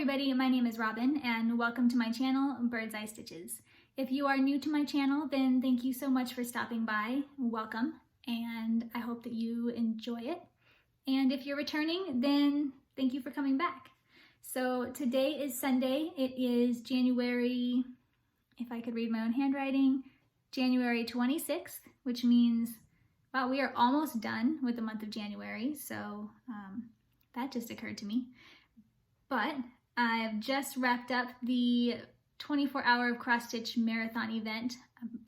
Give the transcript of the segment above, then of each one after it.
everybody, my name is Robin and welcome to my channel, Bird's Eye Stitches. If you are new to my channel, then thank you so much for stopping by. Welcome, and I hope that you enjoy it. And if you're returning, then thank you for coming back. So today is Sunday. It is January, if I could read my own handwriting, January 26th, which means, wow, we are almost done with the month of January. So that just occurred to me. But I've just wrapped up the 24-hour cross-stitch marathon event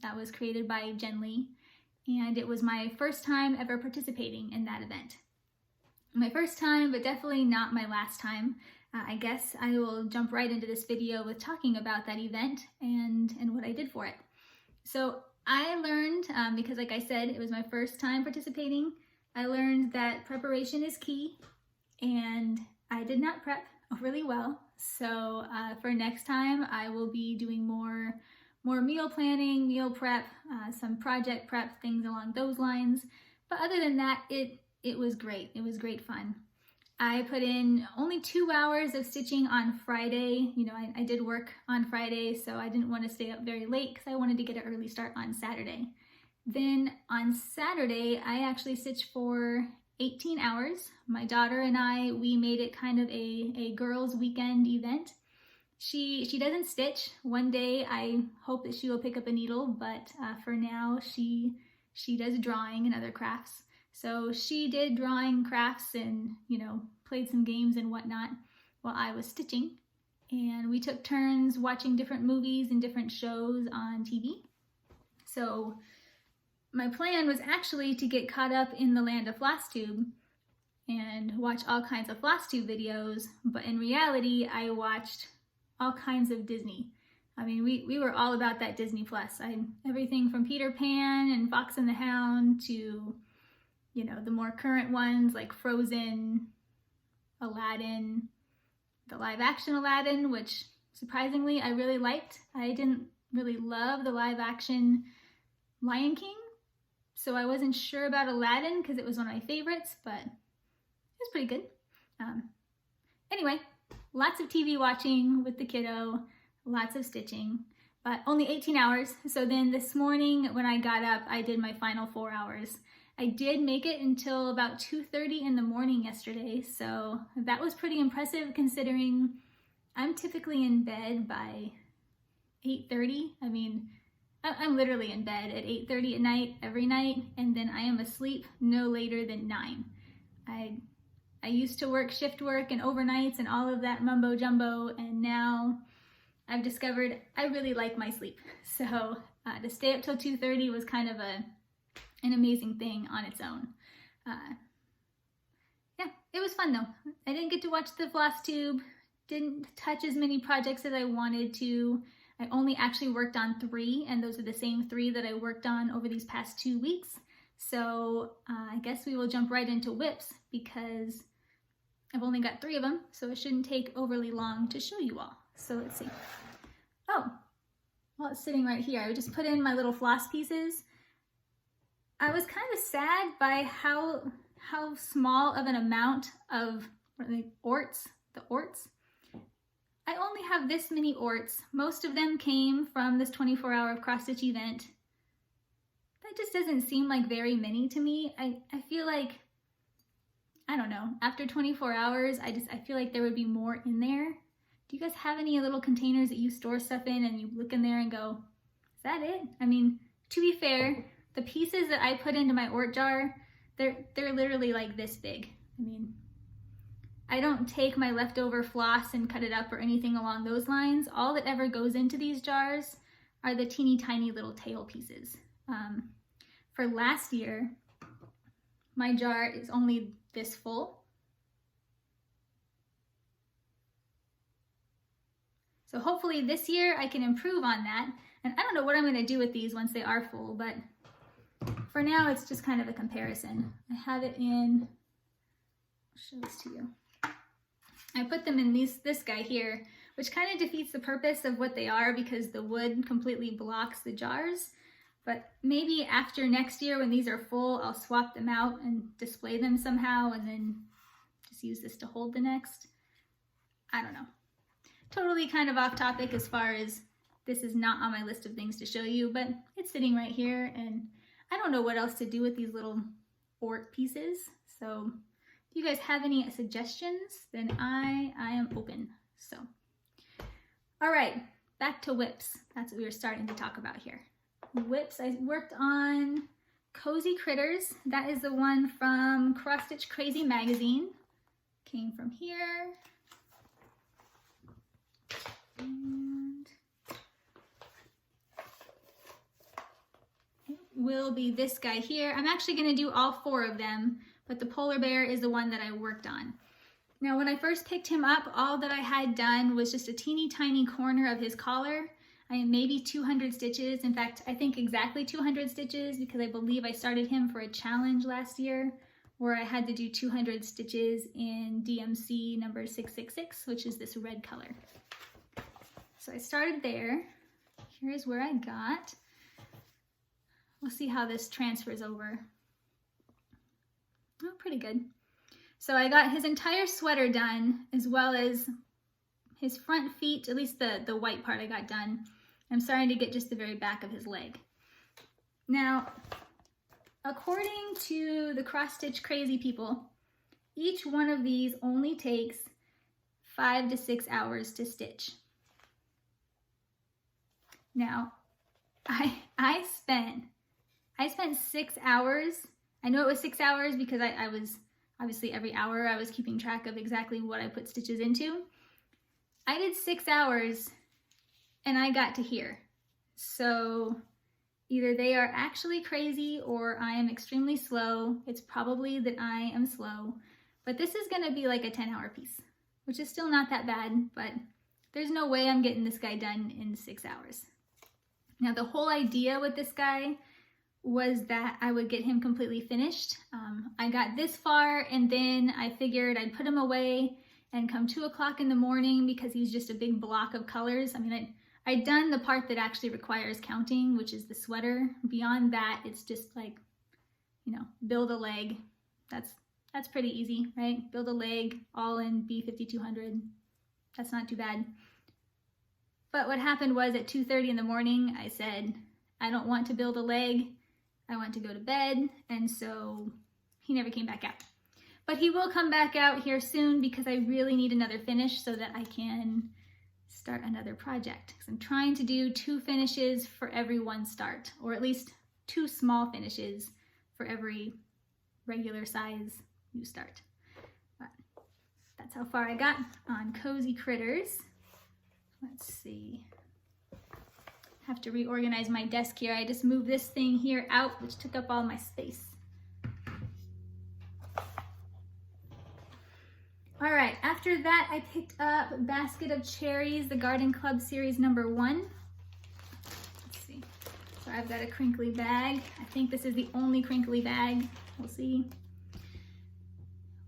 that was created by Jen Lee, and it was my first time ever participating in that event. My first time, but definitely not my last time. I guess I will jump right into this video with talking about that event and what I did for it. So I learned, because like I said, it was my first time participating, I learned that preparation is key, and I did not prep really well. So for next time, I will be doing more meal planning, meal prep, some project prep, things along those lines. But other than that, it was great. It was great fun. I put in only 2 hours of stitching on Friday. You know, I did work on Friday, so I didn't want to stay up very late because I wanted to get an early start on Saturday. Then on Saturday, I actually stitched for 18 hours. My daughter and I, we made it kind of a girls' weekend event. She doesn't stitch. One day I hope that she will pick up a needle, but for now she does drawing and other crafts. So she did drawing crafts and, you know, played some games and whatnot while I was stitching. And we took turns watching different movies and different shows on TV. So my plan was actually to get caught up in the land of Flosstube and watch all kinds of Flosstube videos, but in reality, I watched all kinds of Disney. I mean, we were all about that Disney Plus. Everything from Peter Pan and Fox and the Hound to, you know, the more current ones like Frozen, Aladdin, the live action Aladdin, which surprisingly I really liked. I didn't really love the live action Lion King. So I wasn't sure about Aladdin because it was one of my favorites, but it was pretty good. Anyway, lots of TV watching with the kiddo, lots of stitching, but only 18 hours. So then this morning when I got up, I did my final 4 hours. I did make it until about 2:30 in the morning yesterday, so that was pretty impressive considering I'm typically in bed by 8:30. I mean, I'm literally in bed at 8:30 at night every night, and then I am asleep no later than 9. I used to work shift work and overnights and all of that mumbo jumbo, and now I've discovered I really like my sleep. So to stay up till 2:30 was kind of an amazing thing on its own. Yeah, it was fun though. I didn't get to watch the Flosstube, didn't touch as many projects as I wanted to. I only actually worked on 3, and those are the same 3 that I worked on over these past 2 weeks. So I guess we will jump right into whips because I've only got 3 of them, so it shouldn't take overly long to show you all. So let's see. Oh, well, it's sitting right here. I just put in my little floss pieces. I was kind of sad by how small of an amount of the orts. I only have this many orts. Most of them came from this 24-hour cross-stitch event. That just doesn't seem like very many to me. I feel like, I don't know, after 24 hours, I feel like there would be more in there. Do you guys have any little containers that you store stuff in and you look in there and go, is that it? I mean, to be fair, the pieces that I put into my ort jar, they're literally like this big. I mean, I don't take my leftover floss and cut it up or anything along those lines. All that ever goes into these jars are the teeny tiny little tail pieces. For last year, my jar is only this full. So hopefully this year I can improve on that. And I don't know what I'm gonna do with these once they are full, but for now it's just kind of a comparison. I have it in, I'll show this to you. I put them in this guy here, which kind of defeats the purpose of what they are because the wood completely blocks the jars. But maybe after next year when these are full, I'll swap them out and display them somehow and then just use this to hold the next. I don't know. totally kind of off topic as far as this is not on my list of things to show you, but it's sitting right here and I don't know what else to do with these little orc pieces. So if you guys have any suggestions, then I am open. So, all right, back to whips. That's what we were starting to talk about here. Whips, I worked on Cozy Critters. That is the one from Cross Stitch Crazy magazine. Came from here. And it will be this guy here. I'm actually going to do all 4 of them, but the polar bear is the one that I worked on. Now, when I first picked him up, all that I had done was just a teeny tiny corner of his collar. I am maybe 200 stitches. In fact, I think exactly 200 stitches because I believe I started him for a challenge last year where I had to do 200 stitches in DMC number 666, which is this red color. So I started there. Here's where I got. We'll see how this transfers over. Oh, pretty good. So I got his entire sweater done, as well as his front feet, at least the white part I got done. I'm starting to get just the very back of his leg. Now, according to the Cross Stitch Crazy people, each one of these only takes 5 to 6 hours to stitch. Now, I spent 6 hours. I know it was 6 hours because I was, obviously every hour I was keeping track of exactly what I put stitches into. I did 6 hours and I got to here. So either they are actually crazy or I am extremely slow. It's probably that I am slow, but this is gonna be like a 10-hour piece, which is still not that bad, but there's no way I'm getting this guy done in 6 hours. Now, the whole idea with this guy was that I would get him completely finished. I got this far and then I figured I'd put him away and come 2 o'clock in the morning because he's just a big block of colors. I mean, I'd done the part that actually requires counting, which is the sweater. Beyond that, it's just like, you know, build a leg. That's pretty easy, right? Build a leg all in B5200. That's not too bad. But what happened was at 2:30 in the morning, I said, I don't want to build a leg. I want to go to bed. And so he never came back out. But he will come back out here soon because I really need another finish so that I can start another project. Because I'm trying to do 2 finishes for every 1 start, or at least 2 small finishes for every regular size new start. But that's how far I got on Cozy Critters. Let's see. Have to reorganize my desk here. I just moved this thing here out, which took up all my space. All right, after that, I picked up Basket of Cherries, the Garden Club Series number 1. Let's see. So I've got a crinkly bag. I think this is the only crinkly bag. We'll see.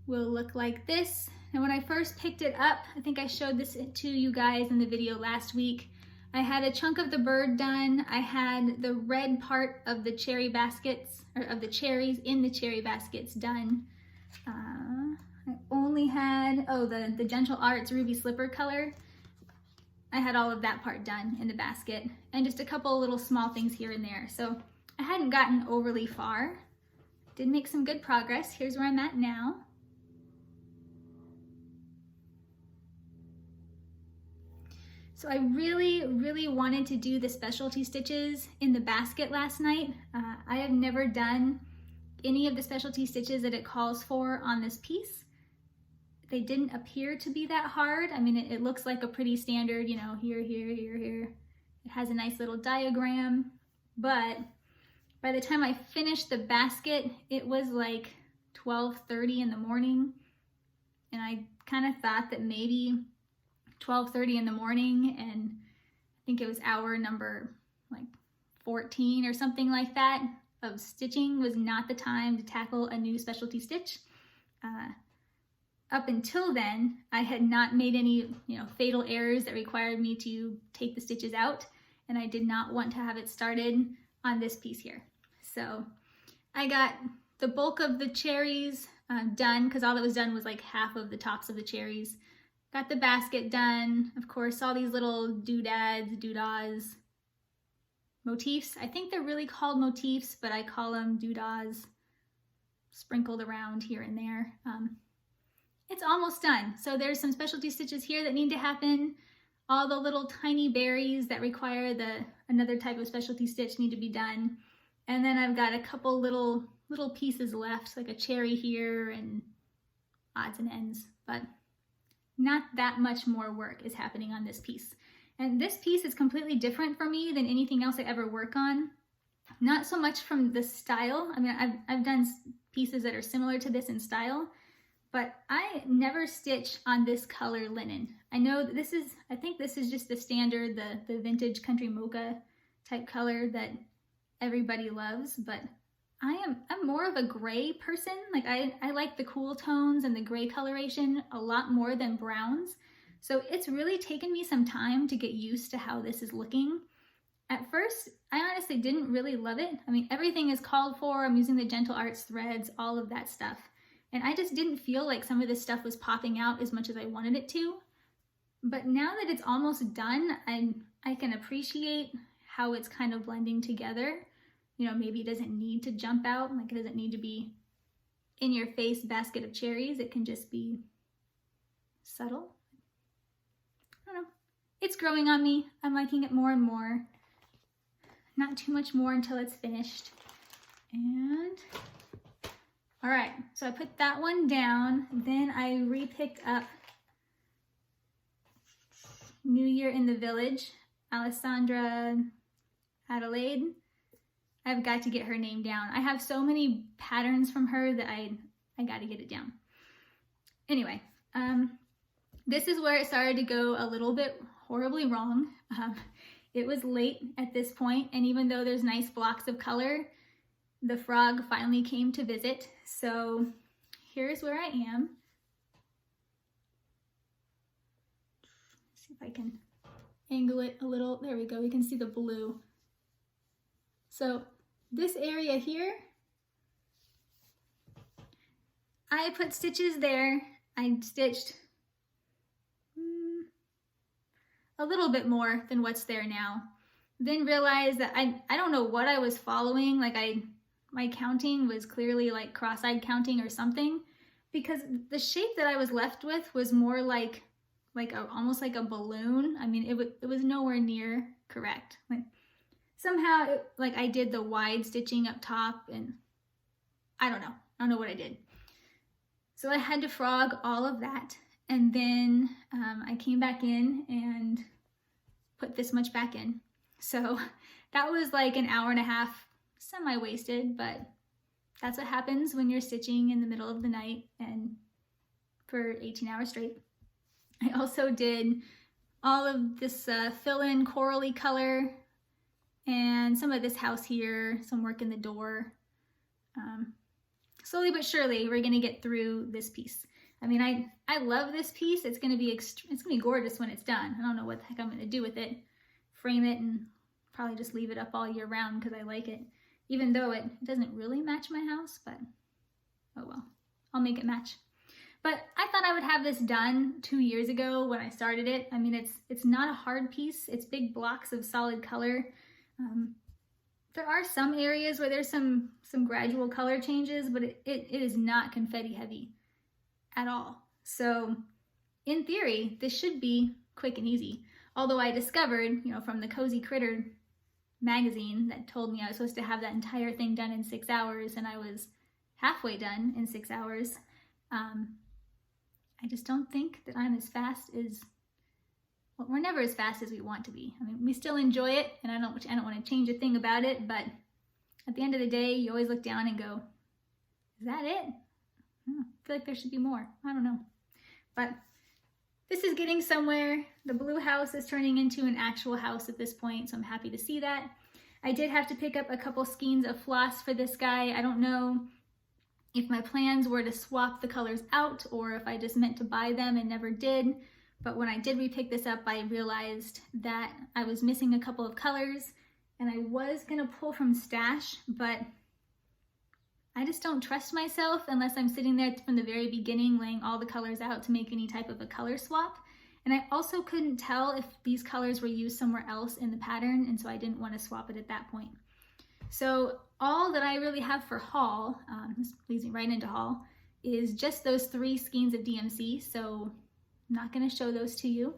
Will look like this. And when I first picked it up, I think I showed this to you guys in the video last week. I had a chunk of the bird done. I had the red part of the cherry baskets, or of the cherries in the cherry baskets done. I only had, the Gentle Arts Ruby Slipper color. I had all of that part done in the basket and just a couple little small things here and there. So I hadn't gotten overly far. Did make some good progress. Here's where I'm at now. So I really, really wanted to do the specialty stitches in the basket last night. I have never done any of the specialty stitches that it calls for on this piece. They didn't appear to be that hard. I mean, it looks like a pretty standard, you know, here, here, here, here. It has a nice little diagram, but by the time I finished the basket, it was like 12:30 in the morning. And I kind of thought that maybe 12:30 in the morning, and I think it was hour number like 14 or something like that of stitching was not the time to tackle a new specialty stitch. Up until then, I had not made any, fatal errors that required me to take the stitches out, and I did not want to have it started on this piece here. So I got the bulk of the cherries done, because all that was done was like half of the tops of the cherries. got the basket done. Of course, all these little doodads, doodahs, motifs. I think they're really called motifs, but I call them doodahs, sprinkled around here and there. It's almost done. So there's some specialty stitches here that need to happen. All the little tiny berries that require another type of specialty stitch need to be done. And then I've got a couple little pieces left, like a cherry here and odds and ends, but not that much more work is happening on this piece. And this piece is completely different for me than anything else I ever work on. Not so much from the style. I mean, I've done pieces that are similar to this in style, but I never stitch on this color linen. I know that I think this is just the standard, the vintage country mocha type color that everybody loves, but I'm more of a gray person. Like I like the cool tones and the gray coloration a lot more than browns. So it's really taken me some time to get used to how this is looking. At first, I honestly didn't really love it. I mean, everything is called for. I'm using the Gentle Arts threads, all of that stuff. And I just didn't feel like some of this stuff was popping out as much as I wanted it to. But now that it's almost done, I can appreciate how it's kind of blending together. You know, maybe it doesn't need to jump out, like it doesn't need to be in your face basket of cherries. It can just be subtle. I don't know. It's growing on me. I'm liking it more and more. Not too much more until it's finished. And all right, so I put that one down. Then I re-picked up New Year in the Village, Alessandra Adelaide. I've got to get her name down. I have so many patterns from her that I got to get it down. Anyway, this is where it started to go a little bit horribly wrong. It was late at this point, and even though there's nice blocks of color, the frog finally came to visit. So here's where I am. Let's see if I can angle it a little. There we go. You can see the blue. So this area here, I put stitches there. I stitched a little bit more than what's there now. Then realized that I don't know what I was following. Like my counting was clearly like cross-eyed counting or something, because the shape that I was left with was more like almost like a balloon. I mean, it was nowhere near correct. Like somehow like I did the wide stitching up top, and I don't know what I did. So I had to frog all of that. And then I came back in and put this much back in. So that was like an hour and a half, semi-wasted, but that's what happens when you're stitching in the middle of the night and for 18 hours straight. I also did all of this fill-in corally color and some of this house here, some work in the door. Slowly but surely, we're gonna get through this piece. I mean, I love this piece. It's gonna be gorgeous when it's done. I don't know what the heck I'm gonna do with it. Frame it and probably just leave it up all year round because I like it. Even though it doesn't really match my house, but oh well, I'll make it match. But I thought I would have this done 2 years ago when I started it. I mean, it's not a hard piece. It's big blocks of solid color. There are some areas where there's some gradual color changes, but it is not confetti heavy at all. So in theory, this should be quick and easy. Although I discovered, you know, from the Cozy Critter magazine that told me I was supposed to have that entire thing done in 6 hours, and I was halfway done in 6 hours. I just don't think that I'm as fast as, well, we're never as fast as we want to be. I mean, we still enjoy it, and I don't want to change a thing about it, but at the end of the day, you always look down and go, is that it? I feel like there should be more. I don't know. But this is getting somewhere. The blue house is turning into an actual house at this point, so I'm happy to see that. I did have to pick up a couple skeins of floss for this guy. I don't know if my plans were to swap the colors out or if I just meant to buy them and never did. But when I did repick this up, I realized that I was missing a couple of colors, and I was gonna pull from stash, but I just don't trust myself unless I'm sitting there from the very beginning laying all the colors out to make any type of a color swap. And I also couldn't tell if these colors were used somewhere else in the pattern, and so I didn't want to swap it at that point. So all that I really have for haul, this leads me right into haul, is just those 3 skeins of DMC. So I'm not going to show those to you,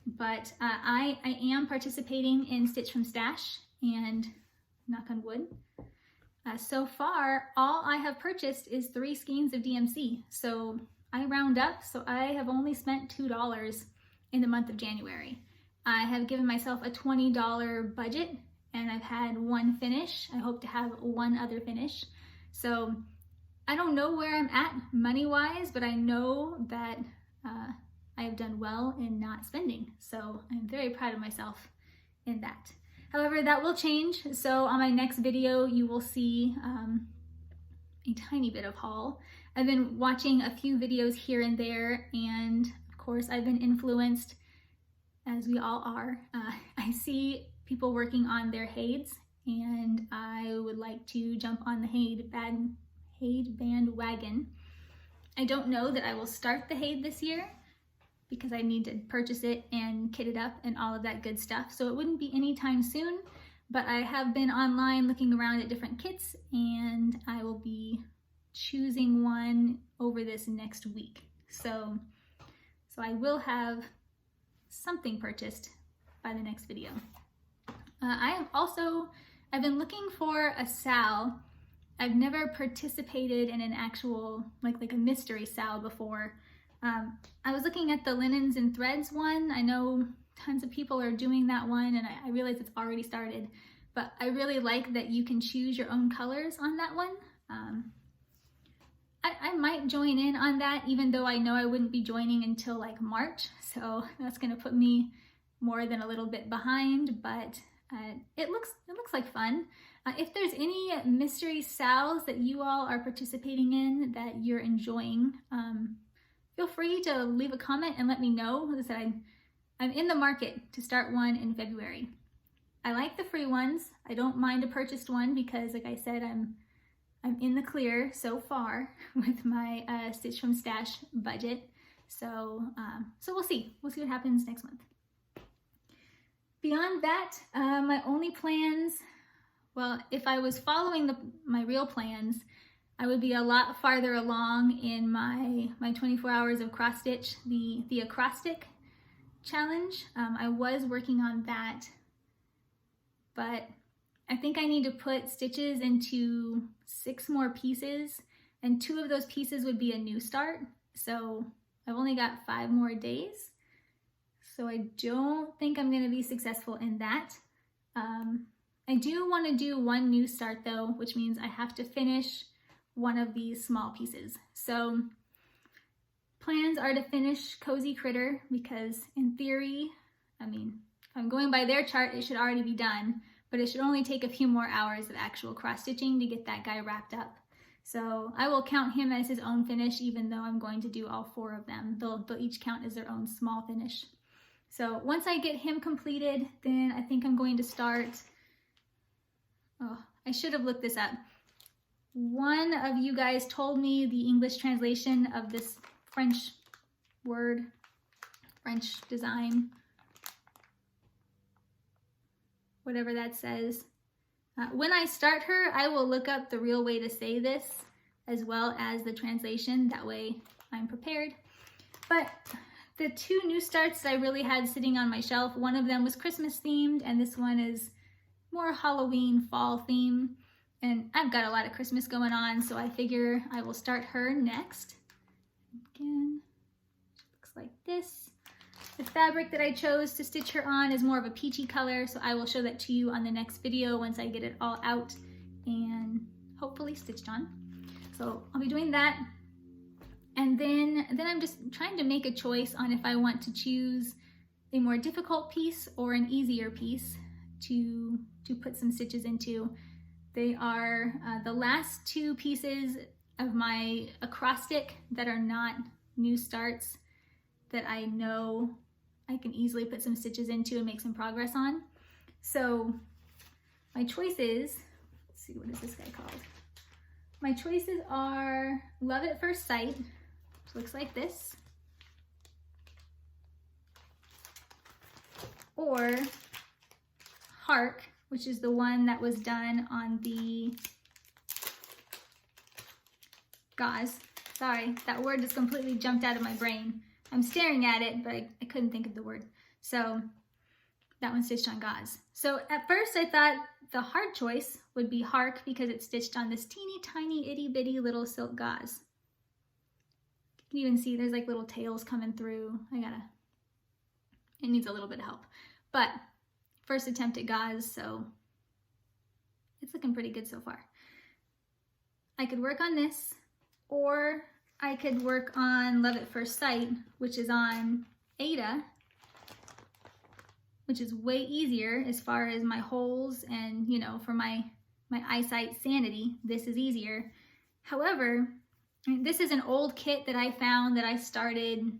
but I am participating in Stitch from Stash, and knock on wood, so far all I have purchased is 3 skeins of DMC. So I round up, so I have only spent $2 in the month of January. I have given myself a $20 budget, and I've had 1 finish. I hope to have 1 other finish. So I don't know where I'm at money-wise, but I know that I have done well in not spending. So I'm very proud of myself in that. However, that will change. So on my next video, you will see a tiny bit of haul. I've been watching a few videos here and there, and of course I've been influenced, as we all are. I see people working on their HAEDs, and I would like to jump on the HAED bandwagon. I don't know that I will start the HAED this year because I need to purchase it and kit it up and all of that good stuff. So it wouldn't be anytime soon, but I have been online looking around at different kits, and I will be choosing one over this next week. So I will have something purchased by the next video. I've been looking for a SAL. I've never participated in an actual, like a mystery SAL before. I was looking at the linens and threads one. I know tons of people are doing that one, and I realize it's already started, but I really like that you can choose your own colors on that one. I might join in on that, even though I know I wouldn't be joining until like March, so that's gonna put me more than a little bit behind, but it looks like fun. If there's any mystery SALs that you all are participating in that you're enjoying, feel free to leave a comment and let me know. As I said, I'm in the market to start one in February. I like the free ones. I don't mind a purchased one because, like I said, I'm in the clear so far with my Stitch from Stash budget. So we'll see. We'll see what happens next month. Beyond that, my only plans, well, if I was following my real plans, I would be a lot farther along in my 24 hours of cross stitch, the acrostic challenge. I was working on that, but I think I need to put stitches into 6 more pieces, and 2 of those pieces would be a new start. So I've only got 5 more days. So I don't think I'm gonna be successful in that. I do wanna do 1 new start though, which means I have to finish one of these small pieces. So plans are to finish Cozy Critter because in theory, I mean, if I'm going by their chart, it should already be done, but it should only take a few more hours of actual cross stitching to get that guy wrapped up. So I will count him as his own finish, even though I'm going to do all 4 of them. They'll each count as their own small finish. So once I get him completed, then I think I'm going to start, oh, I should have looked this up. One of you guys told me the English translation of this French word, French design, whatever that says. When I start her, I will look up the real way to say this as well as the translation. That way I'm prepared. But the 2 new starts that I really had sitting on my shelf, one of them was Christmas themed, and this one is more Halloween fall theme. And I've got a lot of Christmas going on, so I figure I will start her next. Again, she looks like this. The fabric that I chose to stitch her on is more of a peachy color, so I will show that to you on the next video once I get it all out and hopefully stitched on. So I'll be doing that. And then I'm just trying to make a choice on if I want to choose a more difficult piece or an easier piece to put some stitches into. They are the last 2 pieces of my acrostic that are not new starts that I know I can easily put some stitches into and make some progress on. So my choices, let's see, what is this guy called? My choices are Love at First Sight, which looks like this. or HOCS, which is the one that was done on the gauze. Sorry, that word just completely jumped out of my brain. I'm staring at it, but I couldn't think of the word. So that one's stitched on gauze. So at first I thought the hard choice would be HOCS because it's stitched on this teeny tiny itty bitty little silk gauze. You can even see there's like little tails coming through. It needs a little bit of help. But first attempt at gauze, so it's looking pretty good so far. I could work on this, or I could work on Love at First Sight, which is on Aida, which is way easier as far as my holes and, you know, for my eyesight sanity, this is easier. However, this is an old kit that I found that I started,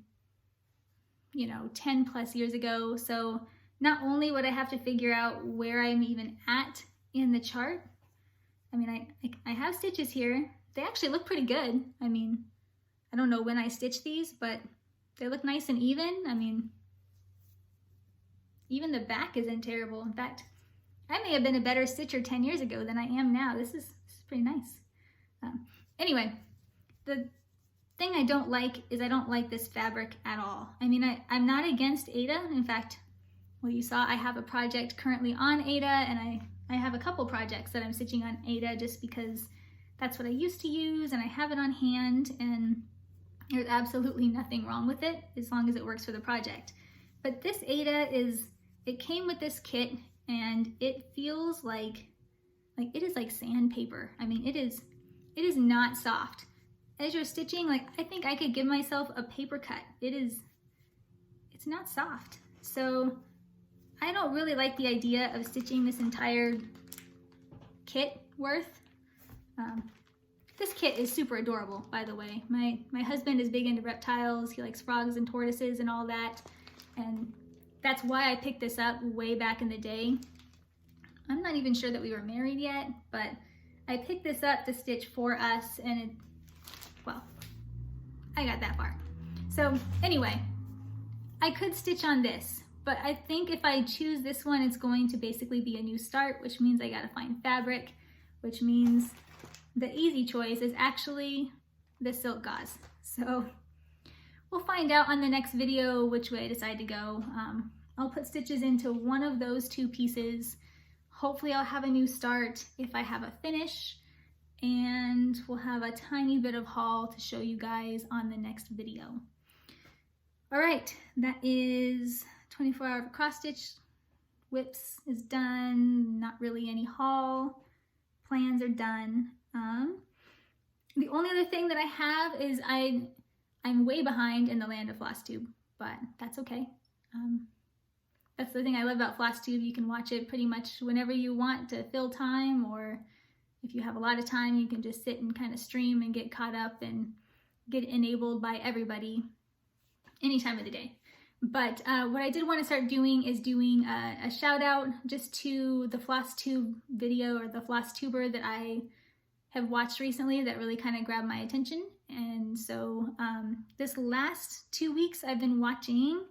you know, 10 plus years ago. So not only would I have to figure out where I'm even at in the chart, I mean, I have stitches here. They actually look pretty good. I mean, I don't know when I stitched these, but they look nice and even. I mean, even the back isn't terrible. In fact, I may have been a better stitcher 10 years ago than I am now. This is pretty nice. Anyway, the thing I don't like is I don't like this fabric at all. I mean, I'm not against Aida. In fact, well, you saw I have a project currently on Aida, and I have a couple projects that I'm stitching on Aida just because that's what I used to use and I have it on hand, and there's absolutely nothing wrong with it as long as it works for the project. But this Aida it came with this kit and it feels like it is like sandpaper. I mean, it is not soft. As you're stitching, like, I think I could give myself a paper cut. It's not soft. So I don't really like the idea of stitching this entire kit worth. This kit is super adorable, by the way. My husband is big into reptiles. He likes frogs and tortoises and all that. And that's why I picked this up way back in the day. I'm not even sure that we were married yet, but I picked this up to stitch for us, and well, I got that far. So anyway, I could stitch on this, but I think if I choose this one, it's going to basically be a new start, which means I gotta find fabric, which means the easy choice is actually the silk gauze. So we'll find out on the next video which way I decide to go. I'll put stitches into one of those two pieces. Hopefully I'll have a new start if I have a finish, and we'll have a tiny bit of haul to show you guys on the next video. All right, that is 24-hour cross stitch. Whips is done, not really any haul. Plans are done. The only other thing that I have is I'm way behind in the land of Flosstube, but that's okay. That's the thing I love about Flosstube. You can watch it pretty much whenever you want to fill time, or if you have a lot of time, you can just sit and kind of stream and get caught up and get enabled by everybody any time of the day. But what I did want to start doing is doing a shout out just to the Flosstube video, or the Flosstuber that I have watched recently that really kind of grabbed my attention. And so this last 2 weeks I've been watching,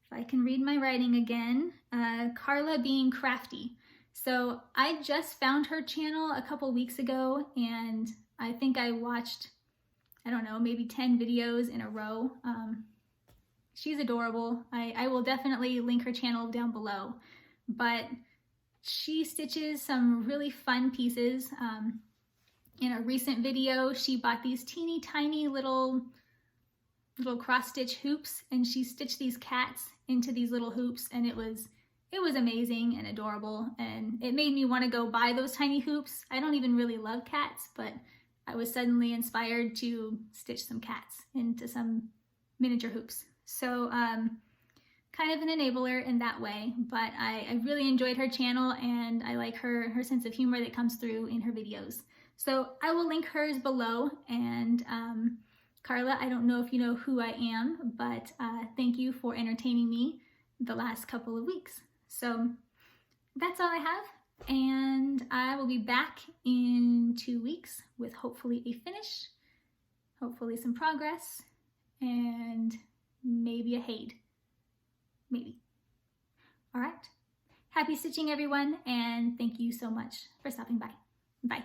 if I can read my writing again, KarlaBeingCrafty. So I just found her channel a couple weeks ago, and I think I watched, I don't know, maybe 10 videos in a row. She's adorable. I will definitely link her channel down below, but she stitches some really fun pieces. In a recent video, she bought these teeny tiny little cross stitch hoops, and she stitched these cats into these little hoops, and it was amazing and adorable, and it made me want to go buy those tiny hoops. I don't even really love cats, but I was suddenly inspired to stitch some cats into some miniature hoops. So kind of an enabler in that way, but I really enjoyed her channel, and I like her sense of humor that comes through in her videos. So I will link hers below, and Karla, I don't know if you know who I am, but thank you for entertaining me the last couple of weeks. So that's all I have, and I will be back in 2 weeks with hopefully a finish, hopefully some progress, and maybe a Hade. Maybe. All right. Happy stitching, everyone, and thank you so much for stopping by. Bye.